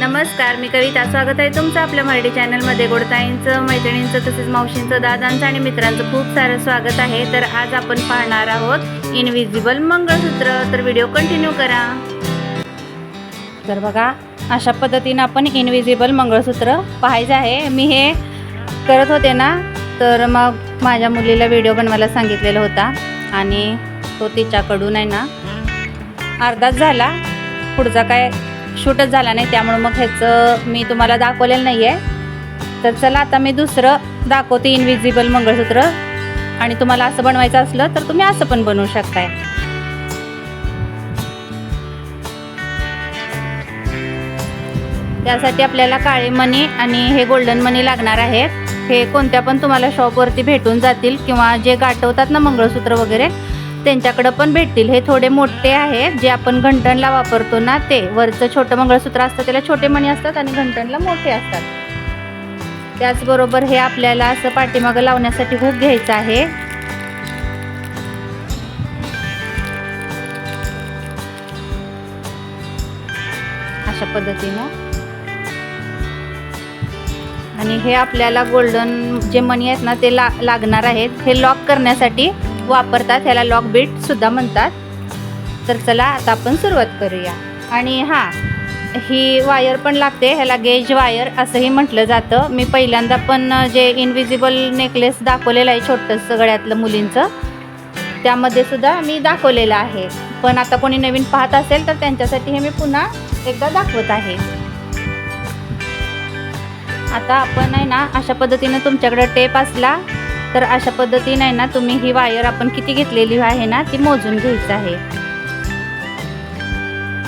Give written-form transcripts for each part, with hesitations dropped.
नमस्कार, मी कविता. स्वागत आहे तुमचं आपल्या मराठी चॅनलमध्ये. गोडताईंचं, मैत्रिणींचं, तसेच मावशींचं, दादांचं आणि मित्रांचं खूप सारं स्वागत आहे. तर आज आपण पाहणार आहोत इनविजिबल मंगळसूत्र. तर व्हिडिओ कंटिन्यू करा. तर बघा, अशा पद्धतीनं आपण इनविजिबल मंगळसूत्र पाहायचं आहे. मी हे करत होते ना, तर मग माझ्या मुलीला व्हिडिओ बनवायला सांगितलेला होता आणि तो तिच्याकडून आहे ना अर्धाच झाला, पुढचा काय शूटच झाला नाही. त्यामुळे मग ह्याचं मी तुम्हाला दाखवलेलं नाही आहे. तर चला आता मी दुसरं दाखवते इनविजिबल मंगळसूत्र. आणि तुम्हाला असं बनवायचं असलं तर तुम्ही असं पण बनवू शकताय. त्यासाठी आपल्याला काळे मणी आणि हे गोल्डन मणी लागणार आहेत. हे कोणत्या पण तुम्हाला शॉपवरती भेटून जातील किंवा जे गाठवतात ना मंगळसूत्र वगैरे त्यांच्याकडं पण भेटतील. हे थोडे मोठे आहेत, जे आपण घंटणला वापरतो ना ते. वरचं छोटं मंगळसूत्र असतं त्याला छोटे मणी असतात आणि घंटणला मोठे असतात. त्याचबरोबर हे आपल्याला असं पाठीमागं लावण्यासाठी हुक घ्यायचं आहे. अशा पद्धतीनं. आणि हे आपल्याला गोल्डन जे मणी आहेत ना ते लागणार आहेत. हे लॉक करण्यासाठी वापरतात, ह्याला लॉक बीट सुद्धा म्हणतात. तर चला आता आपण सुरुवात करूया. आणि ही वायर पण लागते, ह्याला गेज वायर असंही म्हटलं जातं. मी पहिल्यांदा पण जे इनविजिबल नेकलेस दाखवलेलं आहे छोटंसं गळ्यातलं मुलींचं, त्यामध्ये सुद्धा मी दाखवलेलं आहे. पण आता कोणी नवीन पाहत असेल तर त्यांच्यासाठी हे मी पुन्हा एकदा दाखवत आहे. आता आपण आहे ना अशा पद्धतीने तुमच्याकडे टेप असला तर अशा पद्धतीने आहे ना तुम्ही ही वायर आपण किती घेतलेली आहे ना ती मोजून घ्यायची आहे.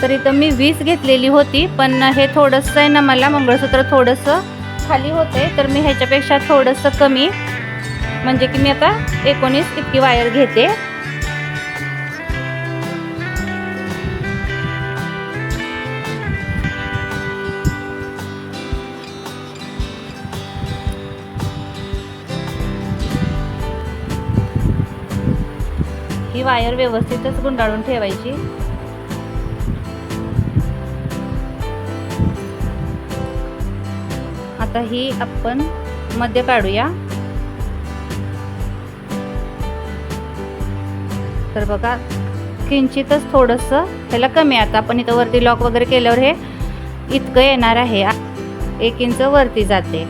तर इथं मी 20 घेतलेली होती, पण हे थोडंसं आहे ना मला मंगळसूत्र थोडंसं खाली होते, तर मी ह्याच्यापेक्षा थोडंसं कमी म्हणजे की मी आता 19 इतकी वायर घेते. ही वायर व्यवस्थितच गुंडाळून ठेवायची. आता ही आपण मध्ये काढूया. तर बघा, किंचितच थोडंसं ह्याला कमी. आता आपण इथं वरती लॉक वगैरे केल्यावर हे इतकं येणार आहे, 1 इंच वरती जाते.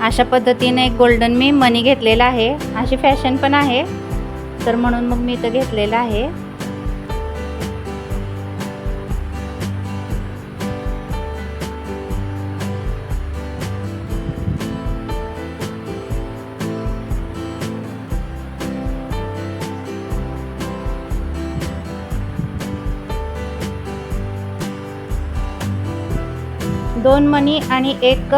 अशा पद्धतीने एक गोल्डन मी मनी घेतलेला आहे. अशी फॅशन पण आहे, तर म्हणून मग मी इथं घेतलेलं आहे. दोन मनी आणि एक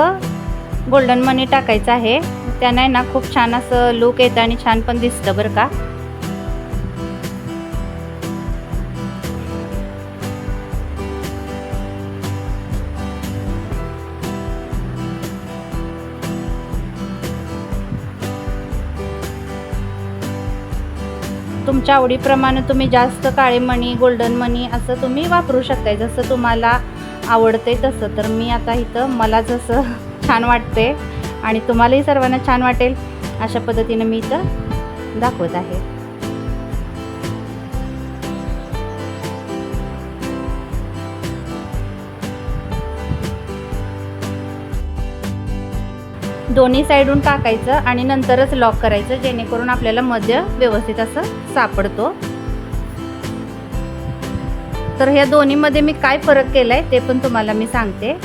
गोल्डन मनी टाकायचं आहे. त्याने ना खूप छान असं लुक येतं आणि छान पण दिसतं बरं का. तुमच्या आवडीप्रमाणे तुम्ही जास्त काळे मणी, गोल्डन मनी असं तुम्ही वापरू शकताय, जसं तुम्हाला आवडते तसं. तर मी आता इथं मला जसं छान वाटते आणि तुम्हालाही सर्वांना छान वाटेल अशा पद्धतीने मी इथं दाखवत आहे. दोन्ही साईडून टाकायचं आणि नंतरच लॉक करायचं, जेणेकरून आपल्याला मध्य व्यवस्थित असं सापडतो. तर ह्या दोन्हीमध्ये मी काय फरक केलाय ते पण तुम्हाला मी सांगते.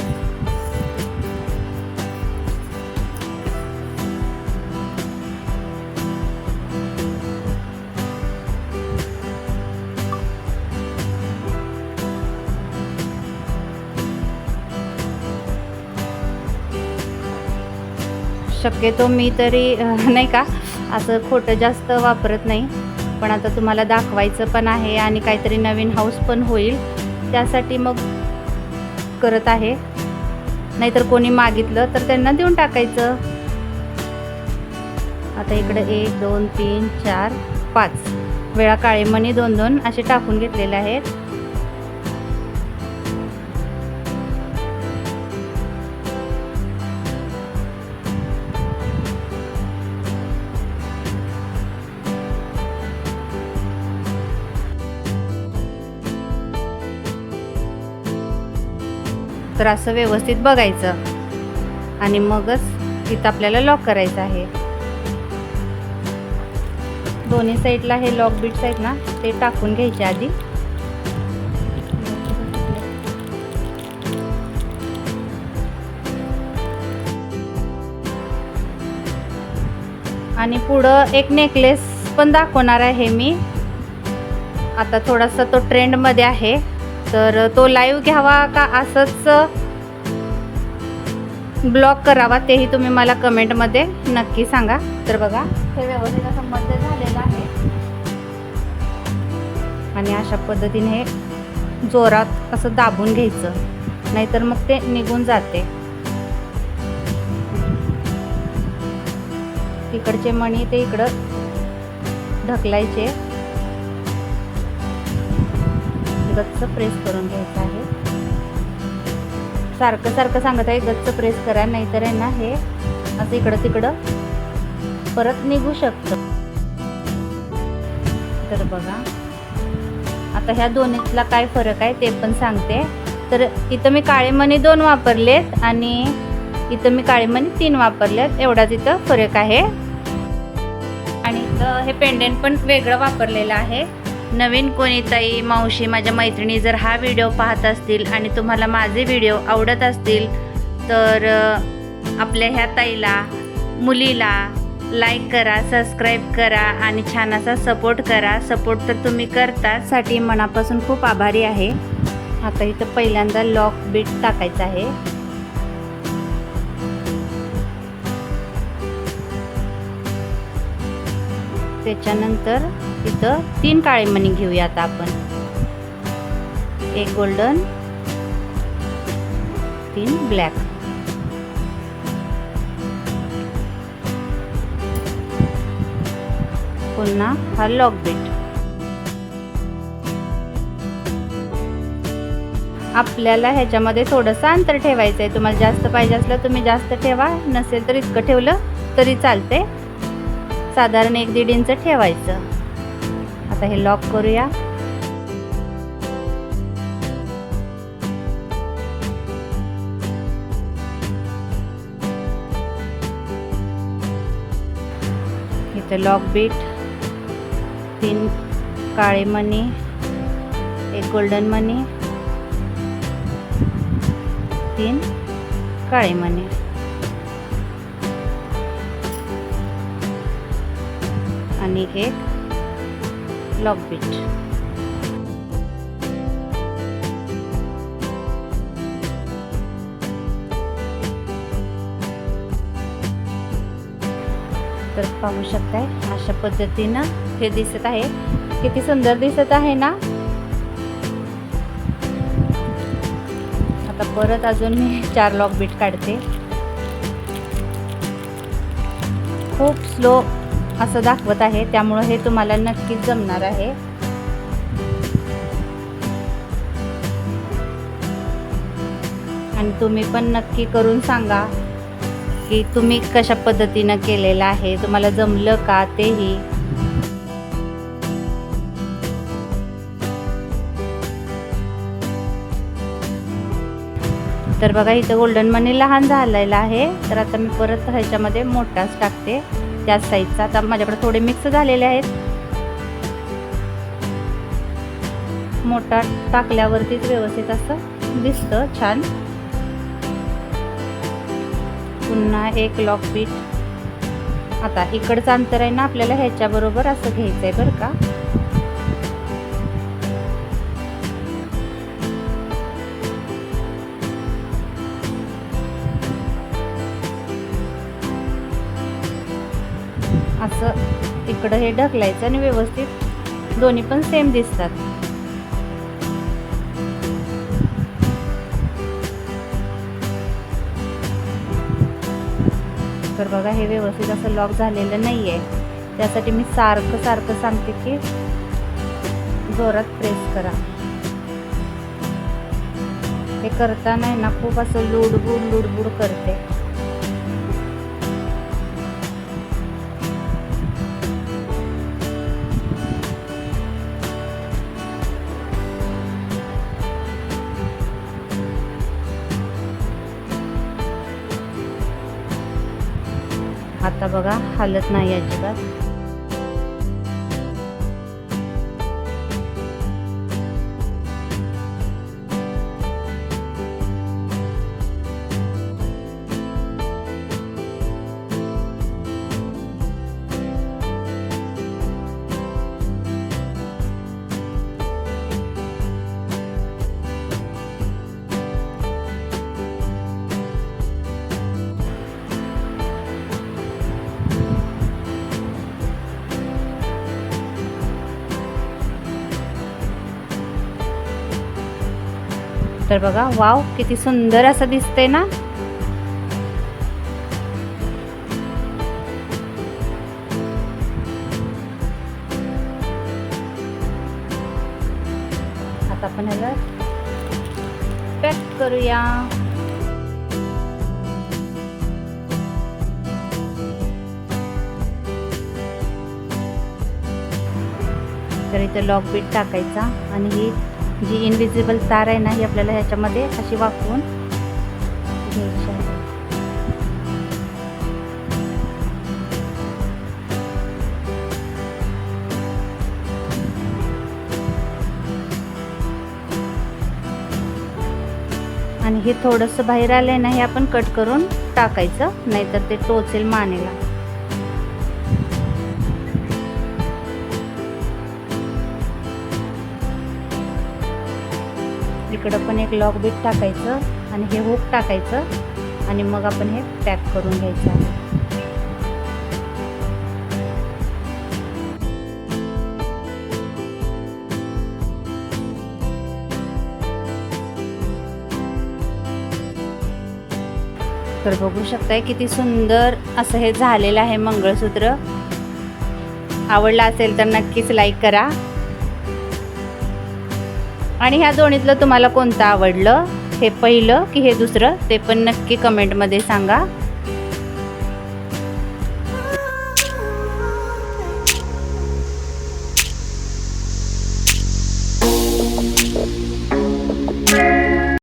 शक्यतो मी तरी नाही का असं खोटं जास्त वापरत नाही, पण आता तुम्हाला दाखवायचं पण आहे आणि काहीतरी नवीन हाऊस पण होईल, त्यासाठी मग करत आहे. नाहीतर कोणी मागितलं तर त्यांना देऊन टाकायचं. आता इकडे 1 2 3 4 5 वेळा काळे मणी 2-2 असे टाकून घेतलेले आहेत. तर असं व्यवस्थित बघायचं आणि मगच इथं आपल्याला लॉक करायचं आहे. दोन्ही साईडला हे लॉक बीट्स आहेत ना ते टाकून घ्यायचे आधी. आणि पुढं एक नेकलेस पण दाखवणार आहे मी. आता थोडासा तो ट्रेंडमध्ये आहे, तर तो लाईव्ह घ्यावा का असंच ब्लॉग करावा तेही तुम्ही मला कमेंटमध्ये नक्की सांगा. तर बघा हे व्यवस्थित असं मध्य झालेलं आहे आणि अशा पद्धतीने हे जोरात असं दाबून घ्यायचं, नाहीतर मग ते निघून जाते. तिकडचे मणी ते इकडं ढकलायचे, गच्च प्रेस करून घ्यायचं आहे. सारखं सारखं सांगत आहे गच्च प्रेस करा, नाहीतर आहे ना हे असं इकडं तिकडं परत निघू शकतं. तर बघा आता ह्या दोन्हीतला काय फरक आहे ते पण सांगते. तर इथं मी काळे मणी 2 वापरलेत आणि इथं मी काळे मणी 3 वापरलेत, एवढाच इथं फरक आहे. आणि इथं हे पेंडेंट पण वेगळं वापरलेलं आहे. नवीन कोणी ताई मावशी माझ्या मैत्रिणी जर हा व्हिडिओ पाहत असतील आणि तुम्हाला माझे व्हिडिओ आवडत असतील तर आपल्या ह्या ताईला मुलीला लाईक करा, सबस्क्राईब करा आणि छान असा सपोर्ट करा. सपोर्ट तर तुम्ही करताच, साठी मनापासून खूप आभारी आहे. आता इथं पहिल्यांदा लॉक बीट टाकायचं आहे. त्याच्यानंतर इथं 3 काळे मणी घेऊया आता आपण. 1 गोल्डन, 3 ब्लॅक. पुन्हा हा लॉक बीट. आपल्याला ह्याच्यामध्ये थोडंसं अंतर ठेवायचं आहे. तुम्हाला जास्त पाहिजे असलं तुम्ही जास्त ठेवा, नसेल तर इतकं ठेवलं तरी चालते. साधारण 1-1.5 इंच ठेवायचं. आता हे लॉक करूया. इथे लॉक बीट, 3 काळे मणी, 1 गोल्डन मणी, 3 काळे मणी आणि 1 लॉक बीट. तर पाहू शकताय अशा पद्धतीनं हे दिसत आहे. किती सुंदर दिसत आहे ना. आता परत अजून मी 4 लॉक बीट काढते. खूप स्लो असं दाखवत आहे, त्यामुळे हे तुम्हाला नक्कीच जमणार आहे. आणि तुम्ही पण नक्की करून सांगा की तुम्ही कशा पद्धतीनं केलेलं आहे, तुम्हाला जमलं का तेही. तर बघा इथं गोल्डन मनी लहान झालेला आहे, तर आता मी परत ह्याच्यामध्ये मोठाच टाकते त्याच साईजचा. आता माझ्याकडे थोडे मिक्स झालेले आहेत. मोठा टाकल्यावरतीच व्यवस्थित असं दिसतं छान. पुन्हा 1 लॉक बीट. आता इकडचं अंतर आहे ना आपल्याला ह्याच्या बरोबर असं घ्यायचंय बरं का. असं इकडं हे ढकलायचं आणि व्यवस्थित दोन्ही पण सेम दिसतात. तर बघा हे व्यवस्थित असं लॉक झालेलं नाही आहे, त्यासाठी मी सारखं सांगते की जोरात प्रेस करा. हे करताना आहे ना खूप असं लुडबुड करते. आता बघा हालत नाही अजिबात. तर बघा वाव किती सुंदर असं दिसतंय ना. आता आपण ह्याला पॅक करूया. तर इथे लॉक बीट टाकायचा आणि ही जी इनविजिबल तार आहे ना ही आपल्याला ह्याच्यामध्ये अशी वाकवून घ्यायची आहे. आणि हे थोडंसं बाहेर आलंय ना हे आपण कट करून टाकायचं, नाहीतर ते टोचेल मानेला. इकडं पण एक लॉक बीट टाकायचं आणि हे हुक टाकायचं आणि मग आपण हे पॅक करून घ्यायचं आहे. तर बघू शकताय किती सुंदर असं हे झालेलं आहे मंगळसूत्र. आवडलं असेल तर नक्कीच लाईक करा आणि ह्या दोन्हीतलं तुम्हाला कोणतं आवडलं, हे पहिलं की हे दुसरं, ते पण नक्की कमेंटमध्ये सांगा.